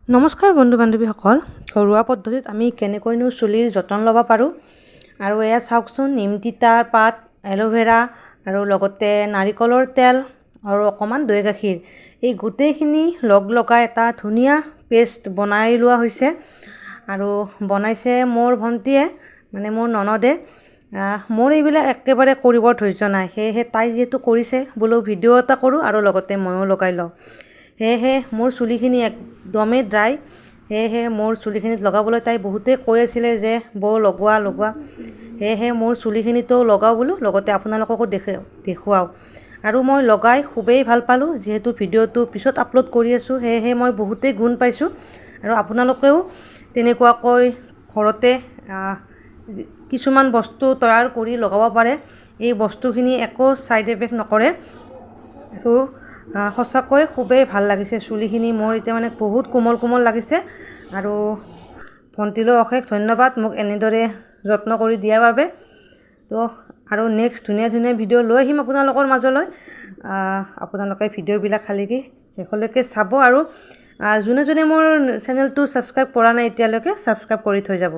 নমস্কাৰ বন্ধু বান্ধৱীসকল, ঘৰুৱা পদ্ধতিত আমি কেনেকৈনো চুলিৰ যতন ল'ব পাৰোঁ। আৰু এয়া চাওকচোন, নিম তিতাৰ পাত, এল'ভেৰা আৰু লগতে নাৰিকলৰ তেল আৰু অকণমান দৈ গাখীৰ, এই গোটেইখিনি লগাই এটা ধুনীয়া পেষ্ট বনাই লোৱা হৈছে। আৰু বনাইছে মোৰ ভণ্টীয়ে, মানে মোৰ ননদে। মোৰ এইবিলাক একেবাৰে কৰিবৰ ধৈৰ্য নাই, সেয়েহে তাই যিহেতু কৰিছে বোলো ভিডিঅ' এটা কৰোঁ আৰু লগতে ময়ো লগাই লওঁ। সেয়েহে মোৰ চুলিখিনি একদমেই ড্ৰাই, সেয়েহে মোৰ চুলিখিনিত লগাবলৈ তাই বহুতেই কৈ আছিলে যে বৌ লগোৱা। সেয়েহে মোৰ চুলিখিনিতো লগাওঁ বোলো, লগতে আপোনালোককো দেখুৱাওঁ। আৰু মই লগাই খুবেই ভাল পালোঁ। যিহেতু ভিডিঅ'টো পিছত আপলোড কৰি আছোঁ, সেয়েহে মই বহুতেই গুণ পাইছোঁ। আৰু আপোনালোকেও তেনেকুৱাকৈ ঘৰতে কিছুমান বস্তু তৈয়াৰ কৰি লগাব পাৰে। এই বস্তুখিনি একো ছাইড এফেক্ট নকৰে আৰু সঁচাকৈ খুবেই ভাল লাগিছে। চুলিখিনি মোৰ এতিয়া মানে বহুত কোমল লাগিছে। আৰু ভণ্টিলৈ অশেষ ধন্যবাদ মোক এনেদৰে যত্ন কৰি দিয়াৰ বাবে। তো আৰু নেক্সট ধুনীয়া ভিডিঅ' লৈ আহিম আপোনালোকৰ মাজলৈ। আপোনালোকে ভিডিঅ'বিলাক খালি শেষলৈকে চাব। আৰু যোনে মোৰ চেনেলটো ছাবস্ক্ৰাইব কৰা নাই এতিয়ালৈকে, ছাবস্ক্ৰাইব কৰি থৈ যাব।